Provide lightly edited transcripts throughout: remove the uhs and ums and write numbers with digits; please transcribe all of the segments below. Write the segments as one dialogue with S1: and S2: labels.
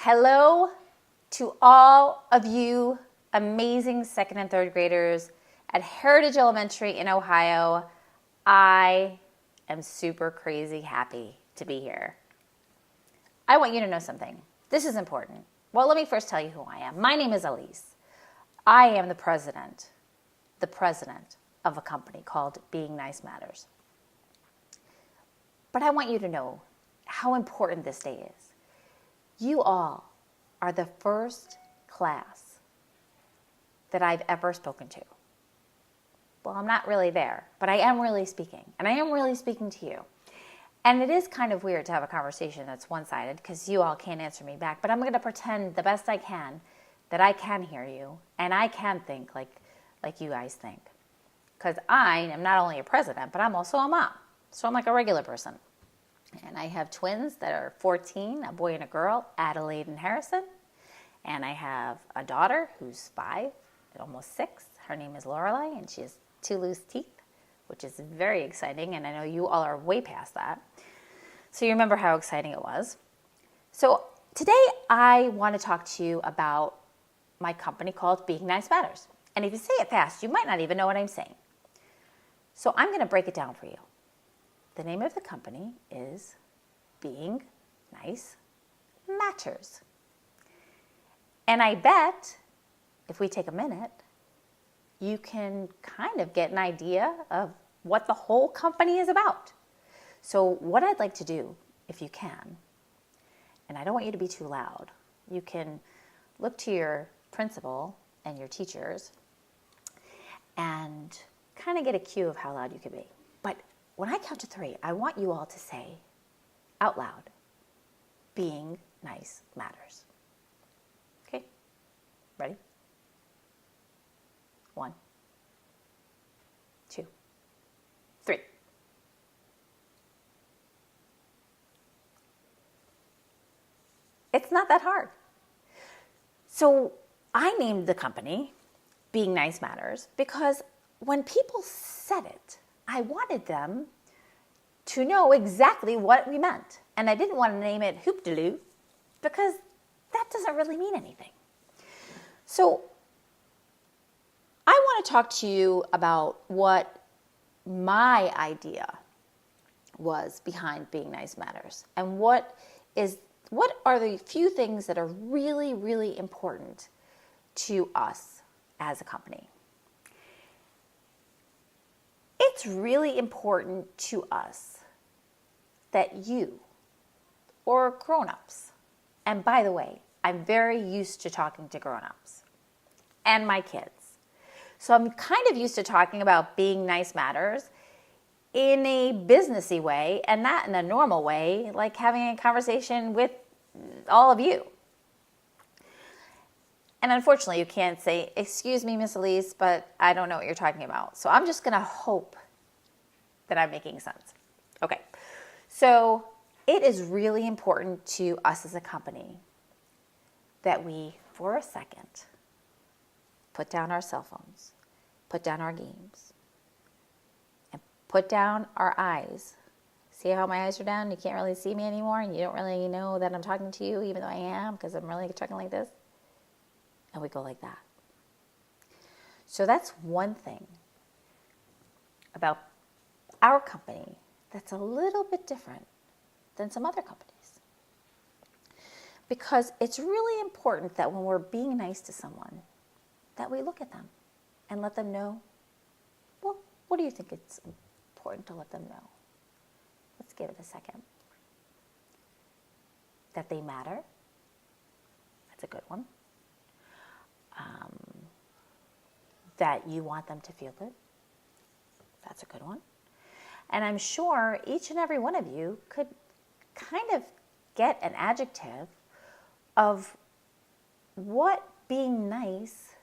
S1: Hello to all of you amazing second and third graders at Heritage Elementary in Ohio. I am super crazy happy to be here. I want you to know something. This is important. Well, let me first tell you who I am. My name is Elise. I am the president of a company called Being Nice Matters. But I want you to know how important this day is. You all are the first class that I've ever spoken to. Well, I'm not really there, but I am really speaking, and I am really speaking to you. And it is kind of weird to have a conversation that's one-sided because you all can't answer me back, but I'm going to pretend the best I can that I can hear you and I can think like you guys think. Because I am not only a president, but I'm also a mom. So I'm like a regular person. And I have twins that are 14, a boy and a girl, Adelaide and Harrison. And I have a daughter who's 5, almost 6. Her name is Lorelei, and she has 2 loose teeth, which is very exciting. And I know you all are way past that. So you remember how exciting it was. So today I want to talk to you about my company called Being Nice Matters. And if you say it fast, you might not even know what I'm saying. So I'm going to break it down for you. The name of the company is Being Nice Matters. And I bet if we take a minute, you can kind of get an idea of what the whole company is about. So what I'd like to do, if you can, and I don't want you to be too loud, you can look to your principal and your teachers and kind of get a cue of how loud you can be. But when I count to 3, I want you all to say out loud, Being Nice Matters. Okay? Ready? 1, 2, 3. It's not that hard. So I named the company Being Nice Matters because when people said it, I wanted them to know exactly what we meant. And I didn't want to name it Hoop-de-Loo because that doesn't really mean anything. So I want to talk to you about what my idea was behind Being Nice Matters and what are the few things that are really, really important to us as a company. It's really important to us that you, or grown-ups, and by the way, I'm very used to talking to grown-ups and my kids. So I'm kind of used to talking about Being Nice Matters in a businessy way and not in a normal way, like having a conversation with all of you. And unfortunately, you can't say, "Excuse me, Miss Elise, but I don't know what you're talking about." So I'm just going to hope that I'm making sense. Okay. So it is really important to us as a company that we, for a second, put down our cell phones, put down our games, and put down our eyes. See how my eyes are down? You can't really see me anymore, and you don't really know that I'm talking to you, even though I am, because I'm really talking like this. And we go like that. So that's one thing about our company that's a little bit different than some other companies. Because it's really important that when we're being nice to someone, that we look at them and let them know, well, what do you think it's important to let them know? Let's give it a second. That they matter. That's a good one. That you want them to feel good. That's a good one. And I'm sure each and every one of you could kind of get an adjective of what being nice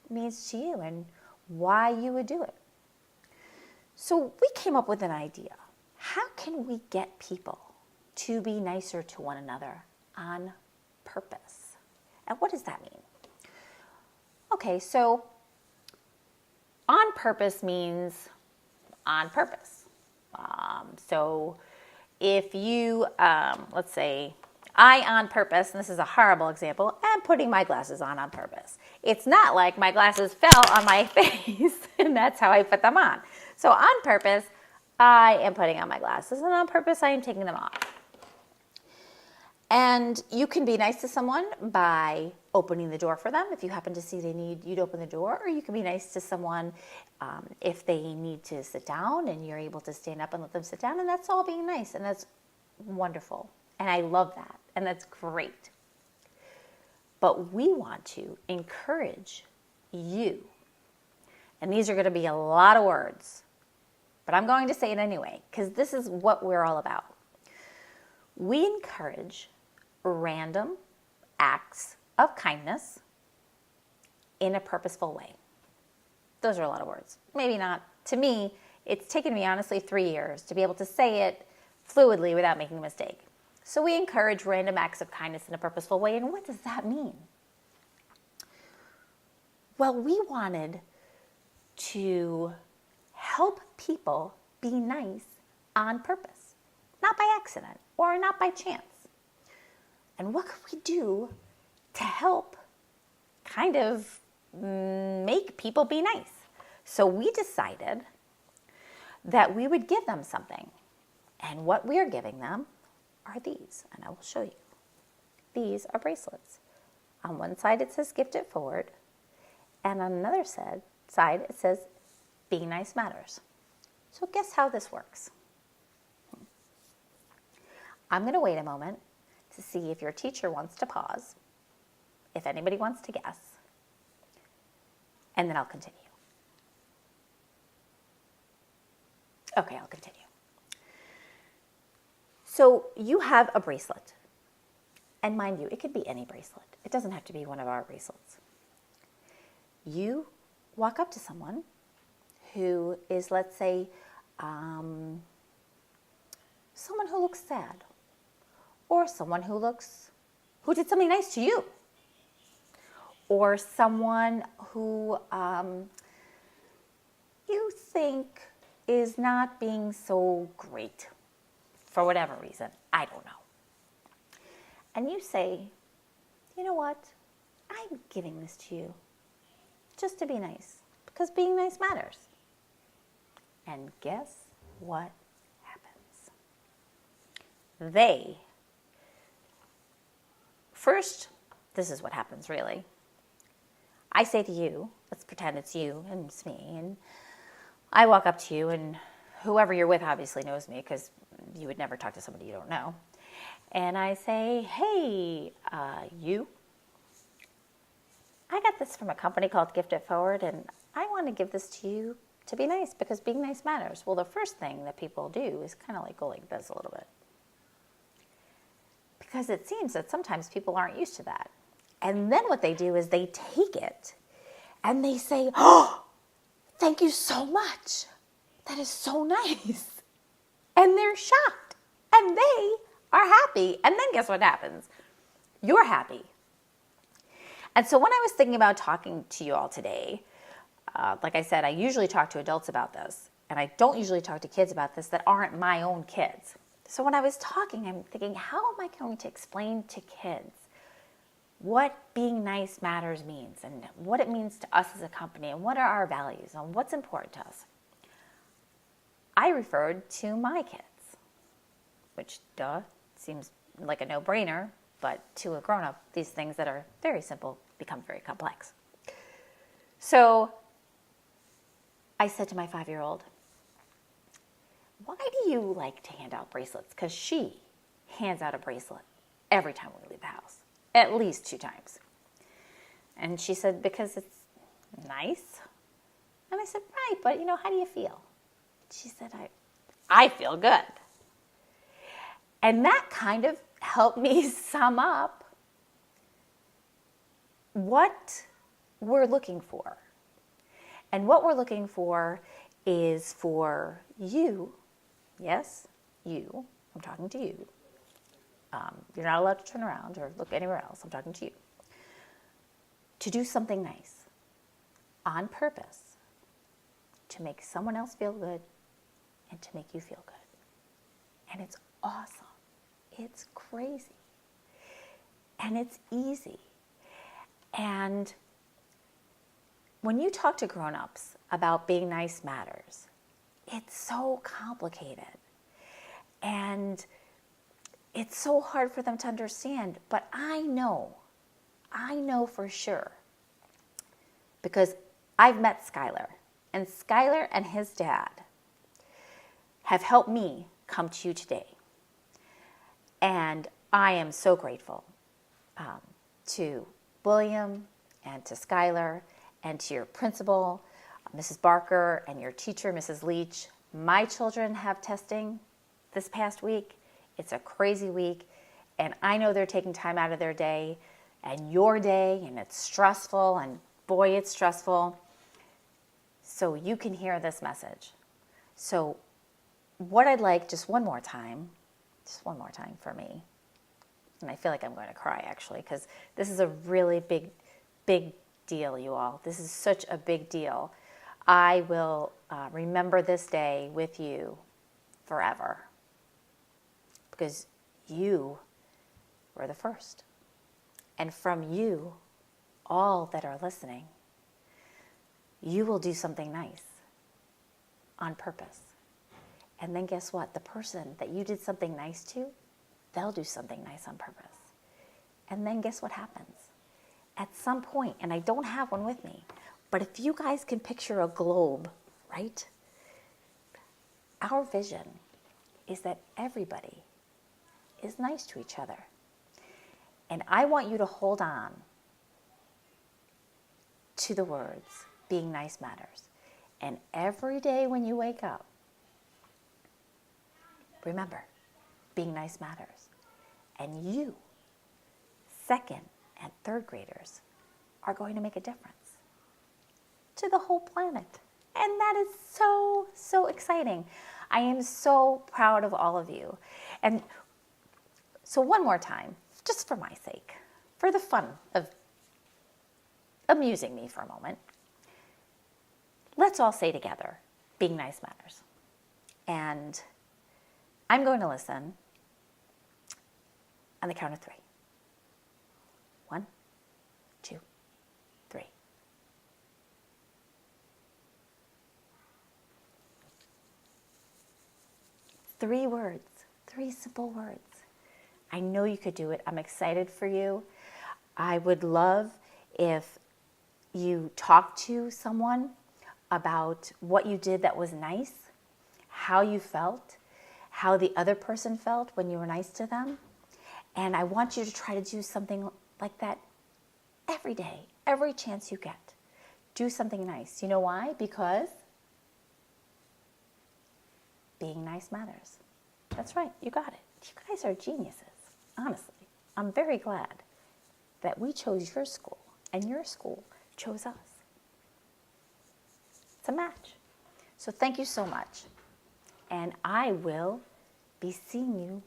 S1: means to you and why you would do it. So we came up with an idea. How can we get people to be nicer to one another on purpose? And what does that mean? Okay, so on purpose means on purpose. So if you, let's say, I, on purpose, and this is a horrible example, am putting my glasses on purpose. It's not like my glasses fell on my face and that's how I put them on. So on purpose, I am putting on my glasses, and on purpose, I am taking them off. And you can be nice to someone by opening the door for them if you happen to see they need you to open the door, or you can be nice to someone if they need to sit down and you're able to stand up and let them sit down, and that's all being nice, and that's wonderful. And I love that, and that's great. But we want to encourage you, and these are going to be a lot of words, but I'm going to say it anyway because this is what we're all about. We encourage random acts of kindness in a purposeful way. Those are a lot of words. Maybe not. To me, it's taken me honestly 3 years to be able to say it fluidly without making a mistake. So we encourage random acts of kindness in a purposeful way. And what does that mean? Well, we wanted to help people be nice on purpose, not by accident or not by chance. And what could we do to help kind of make people be nice? So we decided that we would give them something. And what we are giving them are these, and I will show you. These are bracelets. On one side it says Gift It Forward, and on another side it says Being Nice Matters. So guess how this works? I'm going to wait a moment to see if your teacher wants to pause, if anybody wants to guess, and then I'll continue. Okay, I'll continue. So you have a bracelet, and mind you, it could be any bracelet. It doesn't have to be one of our bracelets. You walk up to someone who is, let's say, someone who looks sad, or someone who did something nice to you, or someone who you think is not being so great for whatever reason. I don't know. And you say, you know what? I'm giving this to you just to be nice, because being nice matters. And guess what happens? First, this is what happens really. I say to you, let's pretend it's you and it's me, and I walk up to you, and whoever you're with obviously knows me because you would never talk to somebody you don't know. And I say, hey, you, I got this from a company called Gift It Forward, and I want to give this to you to be nice because being nice matters. Well, the first thing that people do is kind of like go like this a little bit, because it seems that sometimes people aren't used to that. And then what they do is they take it and they say, oh, thank you so much. That is so nice. And they're shocked and they are happy. And then guess what happens? You're happy. And so when I was thinking about talking to you all today, like I said, I usually talk to adults about this, and I don't usually talk to kids about this that aren't my own kids. So when I was talking, I'm thinking, how am I going to explain to kids what being nice matters means, and what it means to us as a company, and what are our values, and what's important to us? I referred to my kids, which, seems like a no-brainer, but to a grown-up, these things that are very simple become very complex. So I said to my 5-year-old, why do you like to hand out bracelets? Because she hands out a bracelet every time we leave the house, at least 2 times. And she said, because it's nice. And I said, right, but how do you feel? She said, I feel good. And that kind of helped me sum up what we're looking for. And what we're looking for is for you, yes, you, I'm talking to you. You're not allowed to turn around or look anywhere else, I'm talking to you. To do something nice on purpose to make someone else feel good and to make you feel good. And it's awesome. It's crazy. And it's easy. And when you talk to grown-ups about being nice matters, it's so complicated. And it's so hard for them to understand. But I know for sure, because I've met Skylar, and Skylar and his dad have helped me come to you today. And I am so grateful to William and to Skylar and to your principal, Mrs. Barker, and your teacher, Mrs. Leach. My children have testing this past week. It's a crazy week, and I know they're taking time out of their day and your day, and it's stressful, and boy, it's stressful. So you can hear this message. So what I'd like, just one more time for me, and I feel like I'm going to cry actually, because this is a really big deal, you all. This is such a big deal. I will remember this day with you forever, because you were the first. And from you, all that are listening, you will do something nice on purpose. And then guess what? The person that you did something nice to, they'll do something nice on purpose. And then guess what happens? At some point, and I don't have one with me, but if you guys can picture a globe, right? Our vision is that everybody is nice to each other. And I want you to hold on to the words, being nice matters. And every day when you wake up, remember, being nice matters. And you, second and third graders, are going to make a difference to the whole planet. And that is so, so exciting. I am so proud of all of you. And so one more time, just for my sake, for the fun of amusing me for a moment, let's all say together, being nice matters. And I'm going to listen on the count of 3. 1, 2, 3. Three words, 3 simple words. I know you could do it. I'm excited for you. I would love if you talk to someone about what you did that was nice, how you felt, how the other person felt when you were nice to them. And I want you to try to do something like that every day, every chance you get. Do something nice. You know why? Because being nice matters. That's right, you got it. You guys are geniuses, honestly. I'm very glad that we chose your school and your school chose us. It's a match. So thank you so much. And I will be seeing you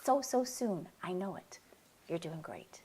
S1: so soon. I know it. You're doing great.